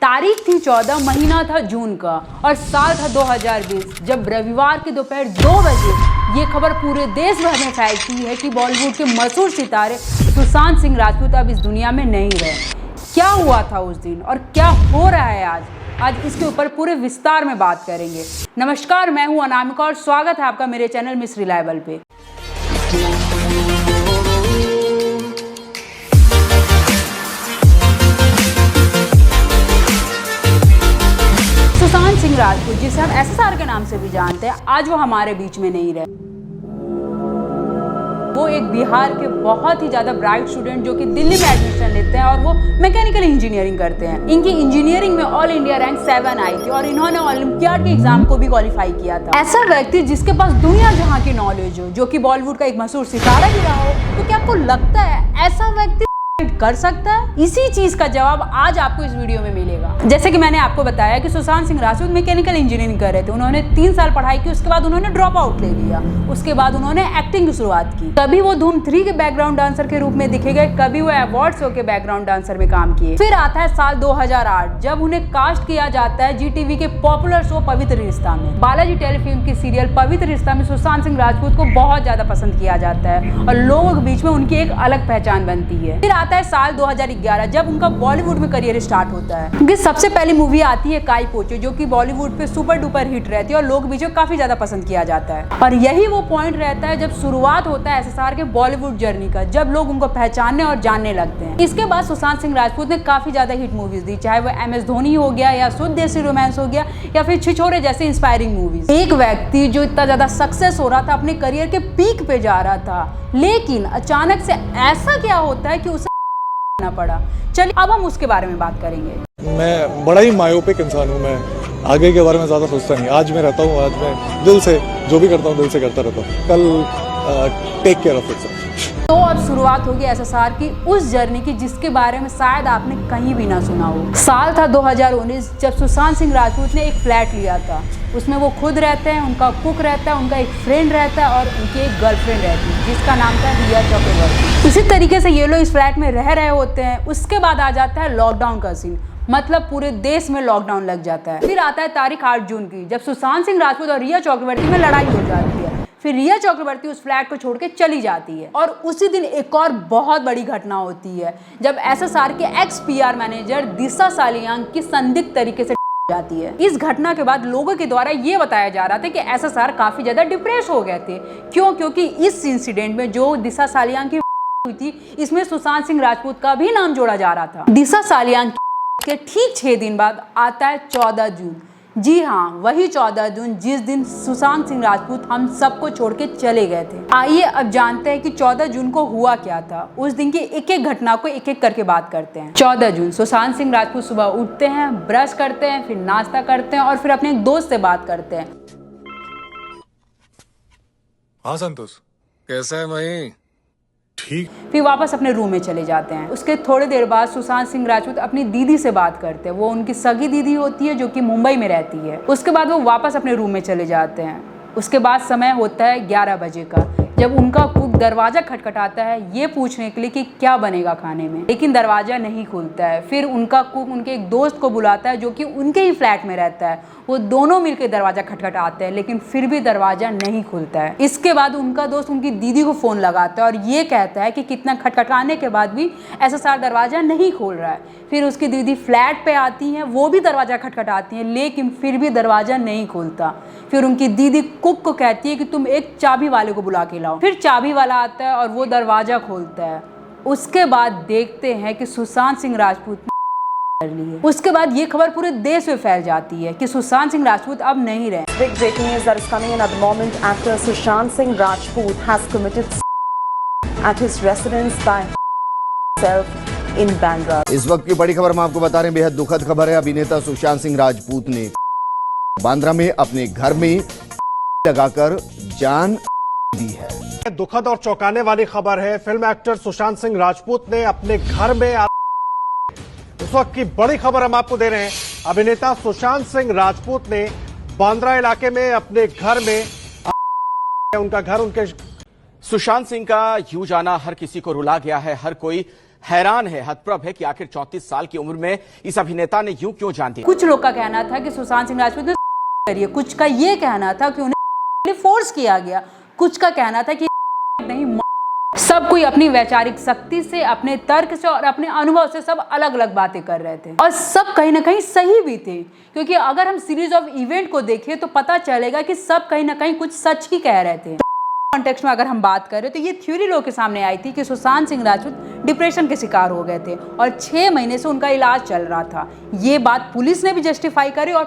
तारीख थी 14, महीना था जून का और साल था 2020, जब रविवार के दोपहर 2 बजे ये खबर पूरे देश भर में फैलती है कि बॉलीवुड के मशहूर सितारे सुशांत सिंह राजपूत अब इस दुनिया में नहीं रहे। क्या हुआ था उस दिन और क्या हो रहा है आज इसके ऊपर पूरे विस्तार में बात करेंगे। नमस्कार, मैं हूं अनामिका और स्वागत है आपका मेरे चैनल मिस रिलायबल पे। सुशांत सिंह राजपूत, जिसे हम एसएसआर के नाम से भी जानते हैं, आज वो हमारे बीच में नहीं रहे। वो एक बिहार के बहुत ही ज्यादा ब्राइट स्टूडेंट जो कि दिल्ली में एडमिशन लेते हैं और वो मैकेनिकल इंजीनियरिंग करते हैं। इनकी इंजीनियरिंग में ऑल इंडिया रैंक 7 आई थी और इन्होंने ओलंपियाड के एग्जाम को भी क्वालिफाई किया था। ऐसा व्यक्ति जिसके पास दुनिया जहां की नॉलेज हो, जो कि बॉलीवुड का एक मशहूर सितारा भी रहा हो, तो क्या आपको लगता है ऐसा व्यक्ति कर सकता है? इसी चीज का जवाब आज आपको इस वीडियो में मिलेगा। जैसे कि मैंने आपको बताया कि सुशांत सिंह राजपूत मैकेनिकल इंजीनियरिंग कर रहे थे। उन्होंने 3 साल पढ़ाई की, उसके बाद उन्होंने ड्रॉप आउट ले लिया। उसके बाद उन्होंने एक्टिंग की शुरुआत की। कभी वो धूम 3 के बैकग्राउंड डांसर के रूप में दिखे गए, कभी वो अवार्ड शो के बैकग्राउंड डांसर में काम किए। फिर आता है साल 2008, जब उन्हें कास्ट किया जाता है जी टीवी के पॉपुलर शो पवित्र रिश्ता में। बालाजी टेलीफिल्म की सीरियल पवित्र रिश्ता में सुशांत सिंह राजपूत को बहुत ज्यादा पसंद किया जाता है और लोगों के बीच में उनकी एक अलग पहचान बनती है। फिर आता है साल 2011, जब उनका बॉलीवुड में करियर स्टार्ट होता है। उनकी सबसे पहली मूवी आती है काई पो चे, जो कि बॉलीवुड पे सुपर डुपर हिट रहती है और लोग बीच में काफी ज्यादा पसंद किया जाता है। और यही वो पॉइंट रहता है जब शुरुआत होता है एसएसआर के बॉलीवुड जर्नी का, जब लोग उनको पहचानने और जानने लगते हैं। इसके बाद सुशांत सिंह राजपूत ने काफी ज्यादा हिट मूवीज दी, चाहे वो MS धोनी हो गया या शुद्ध देसी रोमांस हो गया या फिर छिछोरे जैसे इंस्पायरिंग मूवीज। एक व्यक्ति जो इतना ज्यादा सक्सेस हो रहा था, अपने करियर के पीक पे जा रहा था, लेकिन अचानक से ऐसा क्या होता है कि उसे पड़ा। चलिए अब हम उसके बारे में बात करेंगे। मैं बड़ा ही मायोपिक इंसान हूँ। मैं आगे के बारे में ज़्यादा सोचता नहीं। आज मैं रहता हूँ, आज मैं दिल से जो भी करता हूँ दिल से करता रहता हूँ। कल टेक केयर ऑफ इट। तो अब शुरुआत होगी एसएसआर की उस जर्नी की जिसके बारे में शायद आपने कहीं भी ना सुना हो। साल था 2019, जब सुशांत सिंह राजपूत ने एक फ्लैट लिया था। उसमें वो खुद रहते हैं, उनका कुक रहता है, उनका एक फ्रेंड रहता है और उनकी एक गर्लफ्रेंड रहती है जिसका नाम था रिया चक्रवर्ती। इसी तरीके से ये लोग इस फ्लैट में रह रहे होते हैं। उसके बाद आ जाता है लॉकडाउन का सीन, मतलब पूरे देश में लॉकडाउन लग जाता है। फिर आता है तारीख 8 जून की, जब सुशांत सिंह राजपूत और रिया चक्रवर्ती में लड़ाई हो जाती है। फिर रिया चक्रवर्ती उस फ्लैट को छोड़ के चली जाती है और उसी दिन एक और बहुत बड़ी घटना होती है, जब एसएसआर के एक्स PR मैनेजर दिशा सालियान की संदिग्ध तरीके से जाती है। इस घटना के बाद लोगों के द्वारा ये बताया जा रहा था कि एसएसआर काफी ज्यादा डिप्रेस हो गए थे। क्योंकि इस इंसिडेंट में जो दिशा सालियान की हुई थी, इसमें सुशांत सिंह राजपूत का भी नाम जोड़ा जा रहा था। दिशा सालियान के ठीक 6 दिन बाद आता है 14 जून। जी हाँ, वही 14 जून जिस दिन सुशांत सिंह राजपूत हम सबको छोड़ के चले गए थे। आइए अब जानते हैं कि 14 जून को हुआ क्या था। उस दिन की एक एक घटना को एक एक करके बात करते हैं। 14 जून, सुशांत सिंह राजपूत सुबह उठते हैं, ब्रश करते हैं, फिर नाश्ता करते हैं और फिर अपने एक दोस्त से बात करते हैं। हाँ संतोष, कैसा है भाई? ठीक। फिर वापस अपने रूम में चले जाते हैं। उसके थोड़ी देर बाद सुशांत सिंह राजपूत अपनी दीदी से बात करते हैं। वो उनकी सगी दीदी होती है जो कि मुंबई में रहती है। उसके बाद वो वापस अपने रूम में चले जाते हैं। उसके बाद समय होता है 11 बजे का, जब उनका कुक दरवाजा खटखटाता है ये पूछने के लिए कि क्या बनेगा खाने में, लेकिन दरवाजा नहीं खुलता है। फिर उनका कुक उनके एक दोस्त को बुलाता है जो कि उनके ही फ्लैट में रहता है। वो दोनों मिलकर दरवाजा खटखटाते हैं, लेकिन फिर भी दरवाजा नहीं खुलता है। इसके बाद उनका दोस्त उनकी दीदी को फोन लगाता है और ये कहता है कि कितना खटखटाने के बाद भी एसएसआर दरवाजा नहीं खोल रहा है। फिर उसकी दीदी फ्लैट पे आती हैं, वो भी दरवाजा खटखटाती हैं, लेकिन फिर भी दरवाजा नहीं खुलता। फिर उनकी दीदी कुक को कहती है कि तुम एक चाबी वाले को बुला के लाओ। फिर चाबी वाला आता है और वो दरवाजा खोलता है। उसके बाद देखते हैं कि सुशांत सिंह राजपूत कर लिए। उसके बाद ये खबर पूरे देश में फैल जाती है कि सुशांत सिंह राजपूत अब नहीं रहे। Big breaking news that is coming in at the moment. Actor Sushant Singh Rajput has committed at his residence by himself in Bandra. इस वक्त की बड़ी खबर हम आपको बता रहे हैं, बेहद दुखद खबर है। अभिनेता सुशांत सिंह राजपूत ने बांद्रा में अपने घर में लगाकर जान दी है। दुखद और चौंकाने वाली खबर है। फिल्म एक्टर सुशांत सिंह राजपूत ने अपने घर में, उस वक्त की बड़ी खबर हम आपको दे रहे हैं। अभिनेता सुशांत सिंह राजपूत ने बांद्रा इलाके में अपने घर में, उनका घर, उनके सुशांत सिंह का यूं जाना हर किसी को रुला गया है। हर कोई हैरान है, हतप्रभ है कि आखिर 34 साल की उम्र में इस अभिनेता ने यूं क्यों जान दिया। कुछ लोग का कहना था कि सुशांत सिंह राजपूत ने करिए, कुछ का ये कहना था कि उन्हें फोर्स किया गया, कुछ का कहना था कि नहीं। सब कोई अपनी वैचारिक शक्ति से, अपने तर्क से और अपने अनुभव से सब अलग अलग बातें कर रहे थे और सब कहीं ना कहीं सही भी थे, क्योंकि अगर हम सीरीज ऑफ इवेंट को देखें तो पता चलेगा कि सब कहीं ना कहीं कुछ सच ही कह रहे थे। कॉन्टेक्स्ट में अगर हम बात करें तो ये थ्योरी लोगों के सामने आई थी कि सुशांत सिंह राजपूत डिप्रेशन के शिकार हो गए थे और 6 महीने से उनका इलाज चल रहा था। ये बात पुलिस ने भी जस्टिफाई करी और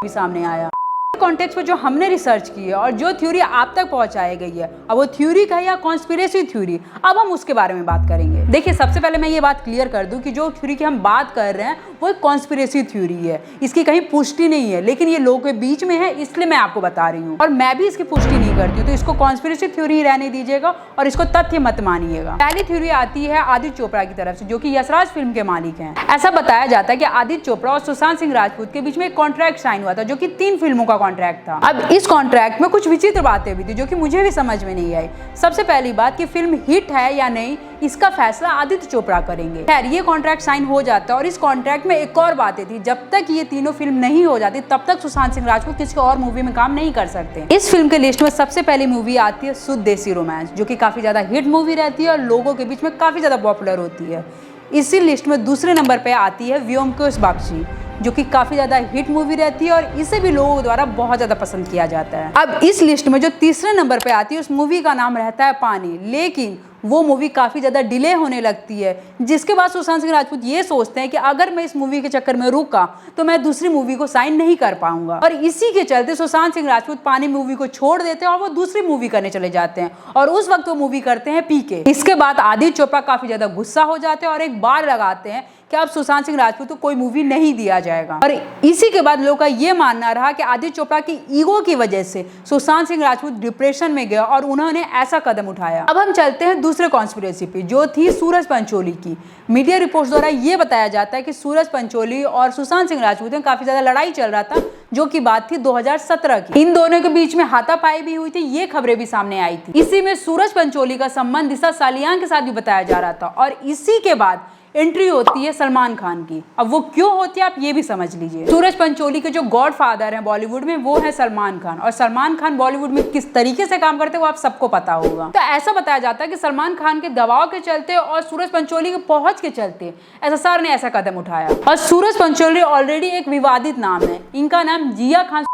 भी सामने आया। कॉन्टेक्स्ट में जो हमने रिसर्च की है और जो थ्योरी आप तक पहुंचाई गई है, अब वो थ्योरी का या कॉन्स्पिरेसी थ्योरी, अब हम उसके बारे में बात करेंगे। देखिए, सबसे पहले मैं ये बात क्लियर कर दूं कि जो थ्योरी की हम बात कर रहे हैं वो एक कॉन्स्पिरेसी थ्योरी है, इसकी कहीं पुष्टि नहीं है, लेकिन ये लोगों के बीच में है इसलिए मैं आपको बता रही हूँ और मैं भी इसकी पुष्टि नहीं करती हूँ, तो इसको कॉन्स्पिरेसी थ्योरी ही रहने दीजिएगा और इसको तथ्य मत मानिएगा। पहली थ्योरी आती है आदित्य चोपड़ा की तरफ से, जो कि यशराज फिल्म के मालिक हैं। ऐसा बताया जाता है कि आदित्य चोपड़ा और सुशांत सिंह राजपूत के बीच में एक कॉन्ट्रैक्ट साइन हुआ था, जो कि 3 फिल्मों का कॉन्ट्रैक्ट था। अब इस कॉन्ट्रैक्ट में कुछ विचित्र बातें भी थी जो कि मुझे भी समझ में नहीं आई। सबसे पहली बात कि फिल्म हिट है या नहीं, इसका फैसला आदित्य चोपड़ा करेंगे। खैर, ये कॉन्ट्रैक्ट साइन हो जाता है और इस कॉन्ट्रैक्ट में एक और बातें थी, जब तक ये तीनों फिल्म नहीं हो जाती तब तक सुशांत सिंह राजपूत किसी और मूवी में काम नहीं कर सकते। इस फिल्म के लिस्ट में सबसे पहली मूवी आती है शुद्ध देसी रोमांस, जो कि काफी ज्यादा हिट मूवी रहती है और लोगों के बीच में काफी ज्यादा पॉपुलर होती है। इसी लिस्ट में दूसरे नंबर पे आती है व्योमकेश बख्शी, जो कि काफी ज्यादा हिट मूवी रहती है और इसे भी लोगों द्वारा बहुत ज्यादा पसंद किया जाता है। अब इस लिस्ट में जो तीसरे नंबर पे आती है उस मूवी का नाम रहता है पानी, लेकिन वो मूवी काफी ज्यादा डिले होने लगती है, जिसके बाद सुशांत सिंह राजपूत ये सोचते हैं कि अगर मैं इस मूवी के चक्कर में रुका तो मैं दूसरी मूवी को साइन नहीं कर पाऊंगा और इसी के चलते सुशांत सिंह राजपूत पानी मूवी को छोड़ देते हैं और वो दूसरी मूवी करने चले जाते हैं और उस वक्त वो मूवी करते हैं पीके। इसके बाद आदित्य चोपड़ा काफी ज्यादा गुस्सा हो जाते हैं और एक बार लगाते हैं कि अब सुशांत सिंह राजपूत को कोई मूवी नहीं दिया जाएगा और इसी के बाद लोगों का ये मानना रहा कि आदित्य चोपड़ा की ईगो की वजह से सुशांत सिंह राजपूत डिप्रेशन में गया और उन्होंने ऐसा कदम उठाया। अब हम चलते हैं दूसरे कॉन्स्पिरेसी पे, जो थी सूरज पंचोली की। मीडिया रिपोर्ट्स द्वारा ये बताया जाता है कि सूरज पंचोली और सुशांत सिंह राजपूत में काफी ज्यादा लड़ाई चल रहा था, जो की बात थी 2017 की। इन दोनों के बीच में हाथापाई भी हुई थी, ये खबरें भी सामने आई थी। इसी में सूरज पंचोली का संबंध दिशा सालियान के साथ भी बताया जा रहा था और इसी के बाद एंट्री होती है सलमान खान की। अब वो क्यों होती है आप ये भी समझ लीजिए। सूरज पंचोली के जो गॉडफादर हैं बॉलीवुड में वो है सलमान खान, और सलमान खान बॉलीवुड में किस तरीके से काम करते हैं वो आप सबको पता होगा। तो ऐसा बताया जाता है कि सलमान खान के दबाव के चलते और सूरज पंचोली के पहुंच के चलते एसएसआर ने ऐसा कदम उठाया। और सूरज पंचोली ऑलरेडी एक विवादित नाम है, इनका नाम जिया खान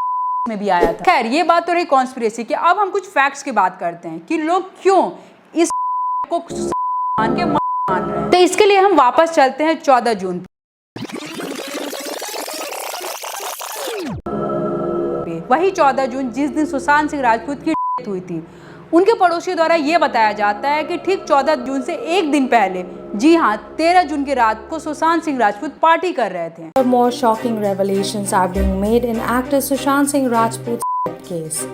में भी आया था। खैर, ये बात तो रही कॉन्स्पिरेसी की। अब हम कुछ फैक्ट्स की बात करते हैं कि लोग क्यों इस को मान के मान रहे हैं। तो इसके लिए हम वापस चलते हैं 14 जून पे, वही 14 जून जिस दिन सुशांत सिंह राजपूत की डेथ हुई थी। उनके पड़ोसी द्वारा यह बताया जाता है कि ठीक 14 जून से एक दिन पहले, जी हाँ 13 जून की रात को सुशांत सिंह राजपूत पार्टी कर रहे थे। More shocking revelations are being made in actor Sushant Singh Rajput's case.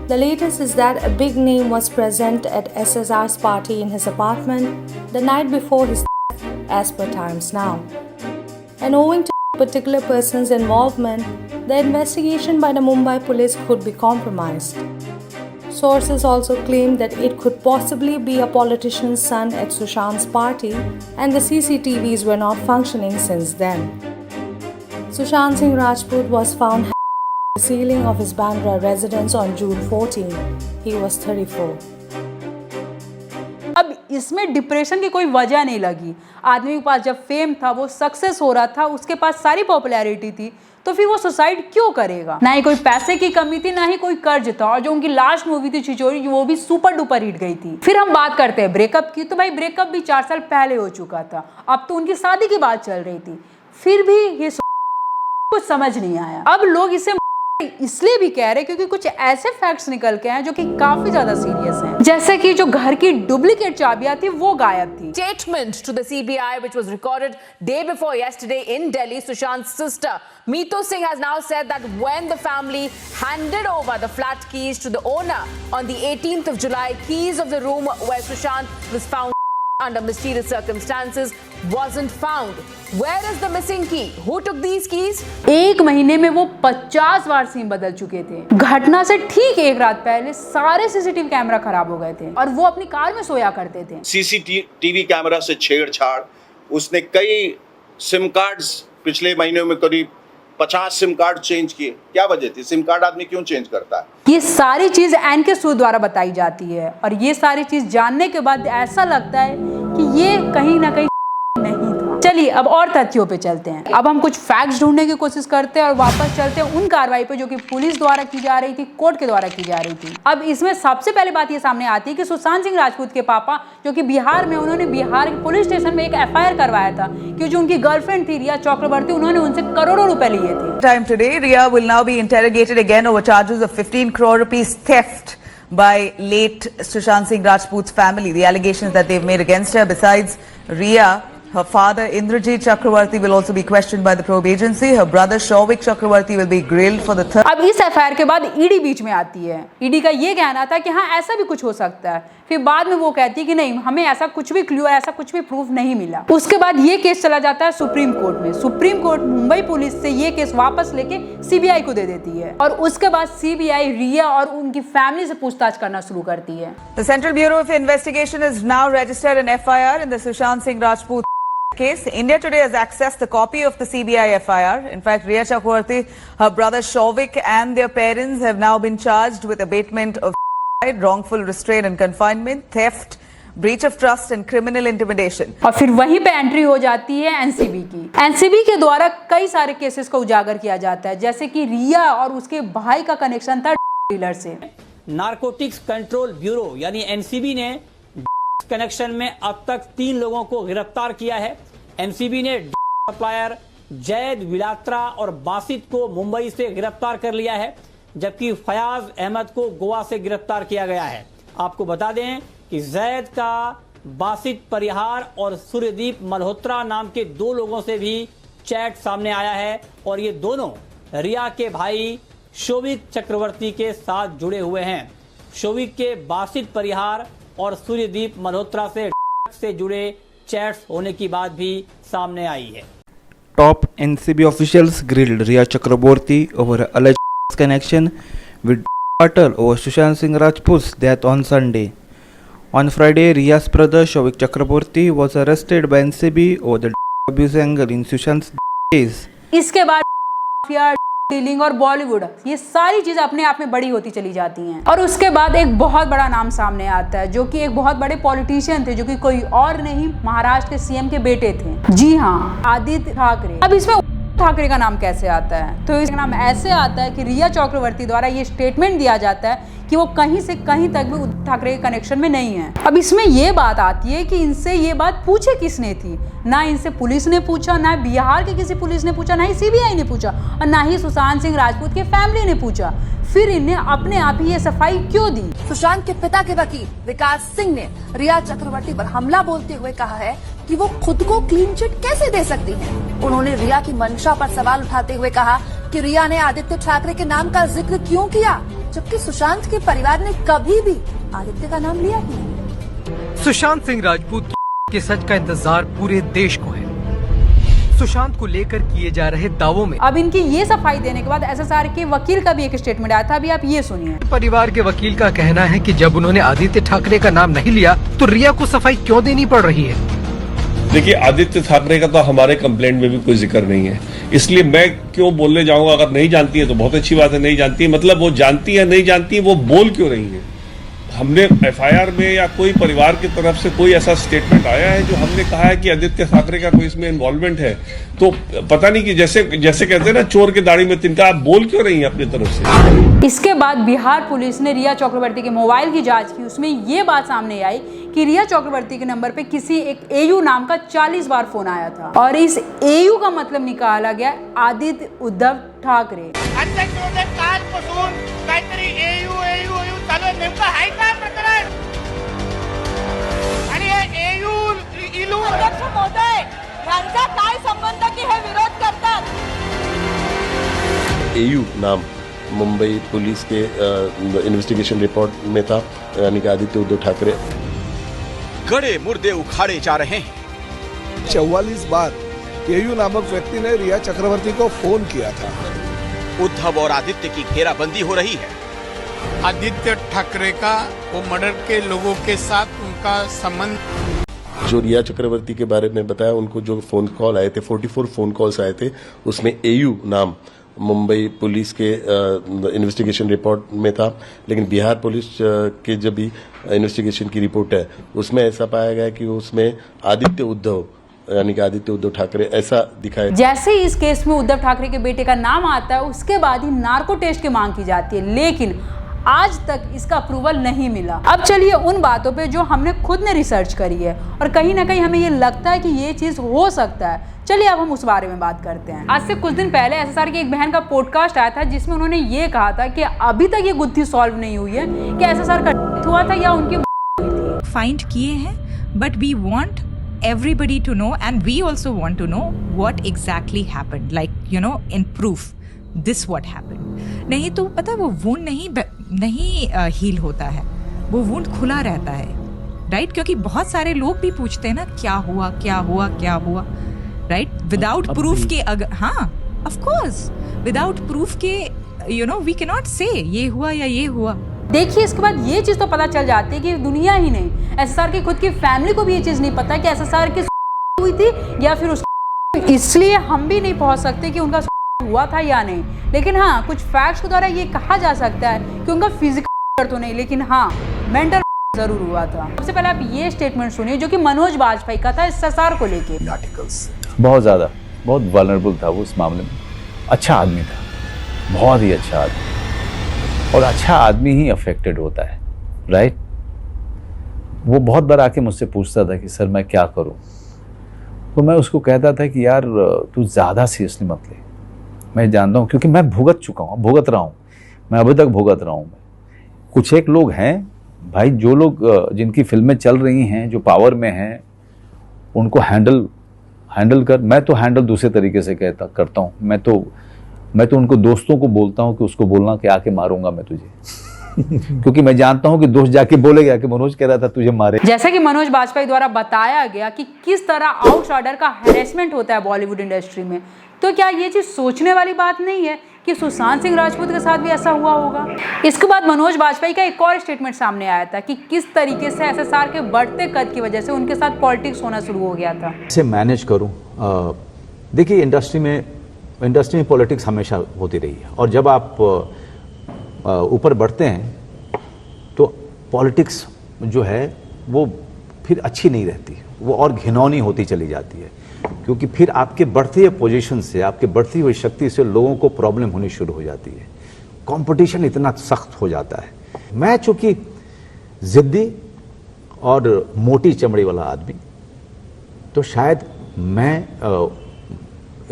The latest is that a big name was present at SSR's party in his apartment the night before his death, as per Times Now. And owing to a particular person's involvement, the investigation by the Mumbai police could be compromised. Sources also claim that it could possibly be a politician's son at Sushant's party, and the CCTVs were not functioning since then. Sushant Singh Rajput was found the ceiling of his Bandra residence on June 14. He was 34. अब इसमें depression की कोई वजह नहीं लगी। आदमी के पास जब फेम था, वो सक्सेस हो रहा था, उसके पास सारी पॉपुलैरिटी थी, तो फिर वो सुसाइड क्यों करेगा? ना ही कोई पैसे की कमी थी, ना ही कोई कर्ज था, और जो उनकी लास्ट मूवी थी छिछोरे वो भी सुपर डुपर हिट गई थी। फिर हम बात करते हैं ब्रेकअप की, तो भाई ब्रेकअप भी 4 साल पहले हो चुका था, अब तो उनकी शादी की बात चल रही थी, फिर भी ये कुछ समझ नहीं आया। अब लोग इसे इसलिए भी कह रहे क्योंकि कुछ ऐसे फैक्ट्स निकल के हैं जो कि काफी ज्यादा सीरियस हैं, जैसे कि जो घर की डुप्लीकेट चाबियां थी वो गायब थी। Statement to the CBI which was recorded day before yesterday in Delhi, Sushant's sister Meetu Singh has now said that when the family handed over the flat keys to the owner on the 18th of July, keys of the room where Sushant was found under mysterious circumstances wasn't found. Where is the missing key? Who took these keys? एक महीने में वो 50 बार SIM बदल चुके थे। घटना से ठीक एक रात पहले सारे सीसीटीवी कैमरा खराब हो गए थे और वो अपनी कार में सोया करते थे। सीसीटीवी कैमरा से छेड़छाड़, उसने कई सिम कार्ड्स पिछले महीनों में करीब 50 सिम कार्ड चेंज किए। क्या वजह थी? सिम कार्ड आदमी क्यों चेंज करता है? ये सारी चीज एनके सूद द्वारा बताई जाती है और ये सारी चीज जानने के बाद ऐसा लगता है कि ये कहीं ना कहीं नहीं था। चलिए अब और तथ्यों पे चलते हैं। अब हम कुछ फैक्ट्स ढूंढने की कोशिश करते हैं और वापस चलते हैं उन कार्रवाई पे जो कि पुलिस द्वारा की जा रही थी, कोर्ट के द्वारा की जा रही थी। अब इसमें सबसे पहले बात ये सामने आती है कि सुशांत सिंह राजपूत के पापा जो कि बिहार में, उन्होंने बिहार के पुलिस स्टेशन में एक FIR करवाया था कि जो उनकी गर्लफ्रेंड थी रिया चक्रवर्ती, उन्होंने उनसे करोड़ों रुपए लिए थे। Time today, Riya will now be interrogated again over charges of 15 crore rupees theft by late Sushant Singh Rajput's family. The allegations that they've made against her. Besides Riya, her father Indrajit Chakravarti will also be questioned by the probe agency. Her brother Shauvik Chakravarti will be grilled for the third. अब इस FIR के बाद ED बीच में आती है। ED का ये कहना था कि हाँ ऐसा भी कुछ हो सकता है, फिर बाद में वो कहती है कि नहीं, हमें ऐसा कुछ भी क्लू, ऐसा कुछ भी प्रूफ नहीं मिला। उसके बाद ये केस चला जाता है सुप्रीम कोर्ट में। सुप्रीम कोर्ट मुंबई पुलिस से ये केस वापस लेके CBI को दे देती है और उसके बाद CBI रिया और उनकी फैमिली से पूछताछ करना शुरू करती है। The Central Bureau of Investigation has now registered an FIR in the Sushant Singh Rajput case. India Today has accessed a copy of the CBI FIR. In fact, Riya Chakravarti, her brother Shauvik and their parents have now been charged with abatement of wrongful restraint and confinement, theft, breach of trust and criminal intimidation. और फिर वहीं पे entry हो जाती है NCB की। NCB के द्वारा कई सारे केसेस को उजागर किया जाता है, जैसे कि रिया और उसके भाई का कनेक्शन था डीलर से। नारकोटिक्स कंट्रोल ब्यूरो यानी NCB ने कनेक्शन में अब तक 3 लोगों को गिरफ्तार किया है। NCB ने सप्लायर जैद विलात्रा और बासित को मुंबई से गिरफ्तार कर लिया है, जबकि फयाज अहमद को गोवा से गिरफ्तार किया गया है। आपको बता दें कि जैद का बासित परिहार और सूर्यदीप मल्होत्रा नाम के 2 लोगों से भी चैट सामने आया है और ये दोनों रिया के भाई शोविक चक्रवर्ती के साथ जुड़े हुए हैं। शोविक के बासित परिहार और सूर्यदीप मल्होत्रा से जुड़े चैट्स होने की बात भी सामने आई है। Top NCB officials grilled Riya Chakraborty over her alleged connection with battle over Sushant Singh Rajput's death on Sunday. On Friday, Riya's brother Shauvik Chakraborty was arrested by NCB over the abuse angle in Sushant's case. इसके बाद dealing और बॉलीवुड, ये सारी चीज अपने आप में बड़ी होती चली जाती हैं। और उसके बाद एक बहुत बड़ा नाम सामने आता है जो कि एक बहुत बड़े पॉलिटिशियन थे, जो कि कोई और नहीं, महाराष्ट्र के CM के बेटे थे। जी हाँ, आदित्य ठाकरे। अब इसमें ठाकरे का नाम कैसे आता है? तो इसका नाम ऐसे आता है कि रिया चक्रवर्ती द्वारा ये स्टेटमेंट दिया जाता है कि वो कहीं से कहीं तक भी उद्धव ठाकरे के कनेक्शन में नहीं है। अब इसमें ये बात आती है कि इनसे ये बात पूछे किसने थी? ना इनसे पुलिस ने पूछा, ना बिहार के किसी पुलिस ने पूछा, ना ही CBI ने पूछा और ना ही सुशांत सिंह राजपूत के फैमिली ने पूछा। फिर इन्हें अपने आप ही ये सफाई क्यों दी? सुशांत के पिता के वकील विकास सिंह ने रिया चक्रवर्ती पर हमला बोलते हुए कहा है कि वो खुद को क्लीन चिट कैसे दे सकती है। उन्होंने रिया की मंशा पर सवाल उठाते हुए कहा कि रिया ने आदित्य ठाकरे के नाम का जिक्र क्यों किया, जबकि सुशांत के परिवार ने कभी भी आदित्य का नाम लिया ही नहीं। सुशांत सिंह राजपूत के सच का इंतजार पूरे देश को है। सुशांत को लेकर किए जा रहे दावों में अब इनकी ये सफाई देने के बाद SSR के वकील का भी एक स्टेटमेंट आया था, अभी आप ये सुनिए। परिवार के वकील का कहना है कि जब उन्होंने आदित्य ठाकरे का नाम नहीं लिया तो रिया को सफाई क्यों देनी पड़ रही है। देखिए, आदित्य ठाकरे का तो हमारे कंप्लेंट में भी कोई जिक्र नहीं है, इसलिए मैं क्यों बोलने जाऊंगा। अगर नहीं जानती है तो बहुत अच्छी बात है, नहीं जानती है मतलब वो जानती है, नहीं जानती है वो बोल क्यों रही है। हमने FIR में या कोई परिवार की तरफ से कोई ऐसा स्टेटमेंट आया है जो हमने कहा है कि आदित्य ठाकरे का कोई इसमें इन्वॉल्वमेंट है? तो पता नहीं कि जैसे कहते हैं ना, चोर के दाढ़ी में तिनका, आप बोल क्यों रही हैं अपनी तरफ से। इसके बाद बिहार पुलिस ने रिया चक्रवर्ती के मोबाइल की जांच की। उसमें ये बात सामने आई कि रिया चक्रवर्ती के नंबर पे किसी एक AU नाम का 40 बार फोन आया था और इस AU का मतलब निकाला गया आदित्य उद्धव ठाकरे। AU नाम मुंबई पुलिस के इन्वेस्टिगेशन रिपोर्ट में था, यानी कि आदित्य उद्धव ठाकरे। गड़े मुर्दे उखाड़े जा रहे हैं। 44 बार एयू नामक व्यक्ति ने रिया चक्रवर्ती को फोन किया था। उद्धव और आदित्य की घेराबंदी हो रही है। आदित्य ठाकरे का वो मर्डर के लोगों के साथ उनका संबंध, जो रिया चक्रवर्ती के बारे में बताया, उनको जो फोन कॉल आए थे, 44 फोन कॉल्स आए थे, उसमें एयू नाम मुंबई पुलिस के इन्वेस्टिगेशन रिपोर्ट में था, लेकिन बिहार पुलिस के जब भी इन्वेस्टिगेशन की रिपोर्ट है उसमें ऐसा पाया गया कि उसमें आदित्य उद्धव यानी कि आदित्य उद्धव ठाकरे ऐसा दिखाया। जैसे ही इस केस में उद्धव ठाकरे के बेटे का नाम आता है उसके बाद ही नार्को टेस्ट की मांग की जाती है, लेकिन आज तक इसका अप्रूवल नहीं मिला। अब चलिए उन बातों पे जो हमने खुद ने रिसर्च करी है और कहीं ना कहीं हमें ये लगता है कि ये चीज हो सकता है। चलिए अब हम उस बारे में बात करते हैं। आज से कुछ दिन पहले एसएसआर की एक बहन का पॉडकास्ट आया था जिसमें उन्होंने ये कहा था कि अभी तक ये गुत्थी सॉल्व नहीं हुई है कि एसएसआर का डेथ हुआ था या उनकी हुई थी। फाइंड किए हैं, but we want everybody to know and we also want to know what exactly happened, like you know in proof this what happened. नहीं तो पता वो वुंड नहीं हील होता है, वो वुंड खुला रहता है, राइट? क्योंकि बहुत सारे लोग भी पूछते हैं ना क्या हुआ क्या हुआ क्या हुआ, राइट? विदाउट प्रूफ के अगर, हाँ ऑफ कोर्स विदाउट प्रूफ के you know we can not say ये हुआ या ये हुआ। देखिए इसके बाद ये चीज तो पता चल जाती है कि दुनिया ही नहीं, एसएसआर की खुद की फैमिली को भी ये चीज नहीं पता कि एसएसआर की हुई थी या फिर उसको, इसलिए हम भी नहीं पहुंच सकते कि उनका हुआ था या नहीं। लेकिन हाँ कुछ फैक्ट्स के द्वारा ये कहा जा सकता है कि उनका फिजिकल तो नहीं, लेकिन हाँ मेंटल जरूर हुआ था। सबसे पहले आप ये स्टेटमेंट सुनिए जो कि मनोज बाजपेयी का था एसएसआर को लेके। आर्टिकल्स बहुत वल्नरेबल था वो उस मामले में। अच्छा आदमी था, बहुत ही अच्छा आदमी, और अच्छा आदमी ही अफेक्टेड होता है, राइट? वो बहुत बार आके मुझसे पूछता था कि सर मैं क्या करूं, तो मैं उसको कहता था कि यार तू ज़्यादा सीरियसली मत ले, मैं जानता हूं क्योंकि मैं भुगत चुका हूं, भुगत रहा हूं, मैं अभी तक भुगत रहा हूं। कुछ एक लोग हैं भाई, जो लोग जिनकी फिल्में चल रही हैं, जो पावर में हैं, उनको हैंडल कर। मैं तो हैंडल दूसरे तरीके से करता हूँ। मैं तो उनको दोस्तों को बोलता हूँ कि उसको बोलना कि आके मारूंगा मैं तुझे क्योंकि मैं जानता हूँ कि दोस्त जाके बोलेगा कि मनोज कह रहा था तुझे मारे। जैसा कि मनोज बाजपेयी द्वारा बताया गया कि किस तरह आउटसाइडर का हैरेसमेंट होता है बॉलीवुड इंडस्ट्री में, तो क्या ये चीज सोचने वाली बात नहीं है कि सुशांत सिंह राजपूत के साथ भी ऐसा हुआ होगा? इसके बाद मनोज बाजपेयी का एक और स्टेटमेंट सामने आया था कि किस तरीके से एसएसआर के बढ़ते कद की वजह से उनके साथ पॉलिटिक्स होना शुरू हो गया था। इसे मैनेज करूं, देखिए इंडस्ट्री में पॉलिटिक्स हमेशा होती रही है, और जब आप ऊपर बढ़ते हैं तो पॉलिटिक्स जो है वो फिर अच्छी नहीं रहती, वो और घिनौनी होती चली जाती है, क्योंकि फिर आपके बढ़ते हुए पोजीशन से, आपके बढ़ती हुई शक्ति से लोगों को प्रॉब्लम होनी शुरू हो जाती है, कंपटीशन इतना सख्त हो जाता है। मैं चूंकि जिद्दी और मोटी चमड़ी वाला आदमी, तो शायद मैं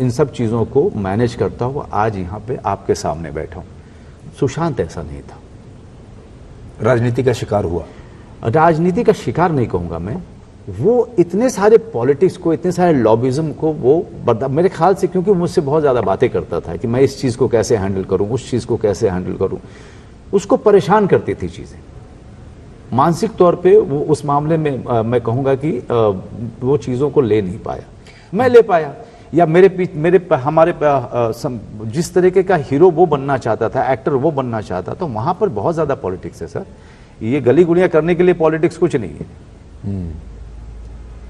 इन सब चीज़ों को मैनेज करता हुआ आज यहाँ पे आपके सामने बैठा हूँ। सुशांत ऐसा नहीं था, राजनीति का शिकार हुआ। राजनीति का शिकार नहीं कहूँगा मैं, वो इतने सारे पॉलिटिक्स को, इतने सारे लॉबिज्म को वो मेरे ख्याल से, क्योंकि मुझसे बहुत ज़्यादा बातें करता था कि मैं इस चीज़ को कैसे हैंडल करूँ, उस चीज़ को कैसे हैंडल करूँ, उसको परेशान करती थी चीज़ें मानसिक तौर पे। वो उस मामले में मैं कहूँगा कि वो चीज़ों को ले नहीं पाया, मैं ले पाया, या हमारे जिस तरीके का हीरो वो बनना चाहता था, एक्टर वो बनना चाहता, तो वहाँ पर बहुत ज़्यादा पॉलिटिक्स है सर। ये गली गुलियाँ करने के लिए पॉलिटिक्स कुछ नहीं है।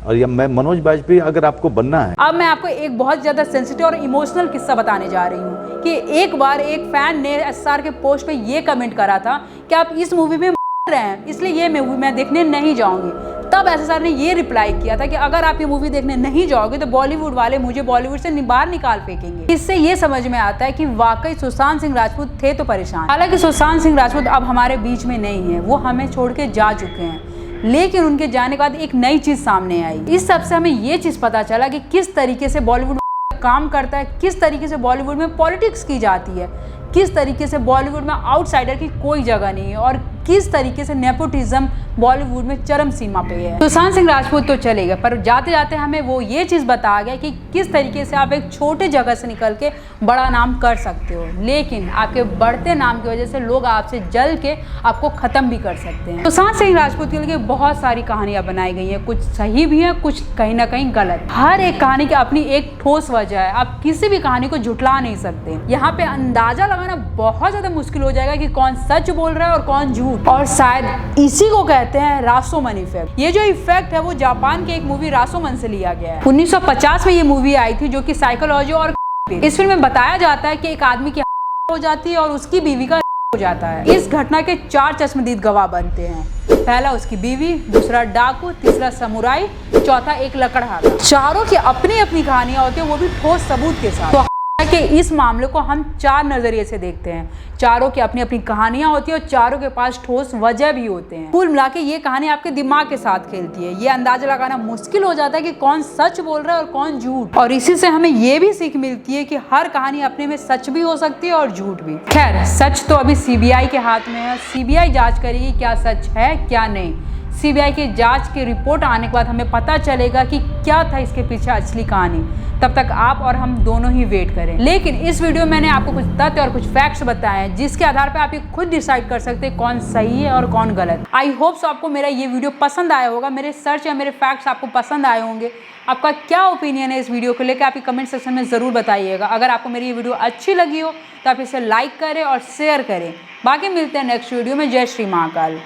और ये मैं मनोज बाजपेयी अगर आपको बनना है। अब मैं आपको एक बहुत ज्यादा सेंसिटिव और इमोशनल किस्सा बताने जा रही हूँ कि एक बार एक फैन ने एसएसआर के पोस्ट पे ये कमेंट करा था कि आप इस मूवी में मर रहे हैं, इसलिए ये मूवी मैं देखने नहीं जाऊंगी। तब एसएसआर ने ये रिप्लाई किया था कि अगर आप ये मूवी देखने नहीं जाओगे तो बॉलीवुड वाले मुझे बॉलीवुड से बाहर निकाल फेंकेंगे। इससे ये समझ में आता है कि वाकई सुशांत सिंह राजपूत थे तो परेशान। हालांकि सुशांत सिंह राजपूत अब हमारे बीच में नहीं है, वो हमें छोड़ के जा चुके हैं, लेकिन उनके जाने के बाद एक नई चीज सामने आई। इस सब से हमें ये चीज पता चला कि किस तरीके से बॉलीवुड काम करता है, किस तरीके से बॉलीवुड में पॉलिटिक्स की जाती है, किस तरीके से बॉलीवुड में आउटसाइडर की कोई जगह नहीं है और किस तरीके से नेपोटिज्म बॉलीवुड में चरम सीमा पे है। सुशांत सिंह राजपूत तो चले गए, पर जाते जाते हमें वो ये चीज़ बताया गया कि किस तरीके से आप एक छोटे जगह से निकल के बड़ा नाम कर सकते हो, लेकिन आपके बढ़ते नाम की वजह से लोग आपसे जल के आपको ख़त्म भी कर सकते हैं। सुशांत सिंह राजपूत के लिए बहुत सारी कहानियाँ बनाई गई हैं, कुछ सही भी हैं, कुछ कहीं ना कहीं गलत। हर एक कहानी की अपनी एक ठोस वजह है, आप किसी भी कहानी को झुठला नहीं सकते। यहाँ पे अंदाजा लगाना बहुत ज़्यादा मुश्किल हो जाएगा कि कौन सच बोल रहा है और कौन झूठ, और शायद इसी को कहते हैं रासोमन इफेक्ट। ये जो इफेक्ट है वो जापान के एक मूवी रासोमन से लिया गया है। 1950 में ये मूवी आई थी जो कि साइकोलॉजी और इस फिल्म में बताया जाता है कि एक आदमी की हो जाती है और उसकी बीवी का हो जाता है। इस घटना के 4 चश्मदीद गवाह बनते हैं। पहला उसकी बीवी, दूसरा डाकू, तीसरा समुराई, चौथा एक लकड़हारा। चारों की अपनी अपनी कहानियां होती है, वो भी ठोस सबूत के साथ। तो कि इस मामले को हम 4 नजरिए से देखते हैं। चारों की अपनी अपनी कहानियां होती है और चारों के पास ठोस वजह भी होते हैं। कुल मिला के ये कहानी आपके दिमाग के साथ खेलती है। ये अंदाजा लगाना मुश्किल हो जाता है कि कौन सच बोल रहा है और कौन झूठ, और इसी से हमें ये भी सीख मिलती है कि हर कहानी अपने में सच भी हो सकती है और झूठ भी। खैर, सच तो अभी सीबीआई के हाथ में है। सीबीआई जांच करेगी क्या सच है क्या नहीं। सीबीआई की जांच की रिपोर्ट आने के बाद हमें पता चलेगा कि क्या था इसके पीछे असली कहानी। तब तक आप और हम दोनों ही वेट करें। लेकिन इस वीडियो में मैंने आपको कुछ तथ्य और कुछ फैक्ट्स बताए हैं जिसके आधार पर आप ये खुद डिसाइड कर सकते हैं कौन सही है और कौन गलत। आई होप सो आपको मेरा ये वीडियो पसंद आया होगा, मेरे सर्च या मेरे फैक्ट्स आपको पसंद आए होंगे। आपका क्या ओपिनियन है इस वीडियो को लेकर, आप कमेंट सेक्शन में ज़रूर बताइएगा। अगर आपको मेरी ये वीडियो अच्छी लगी हो तो आप इसे लाइक करें और शेयर करें। बाकी मिलते हैं नेक्स्ट वीडियो में। जय श्री महाकाल।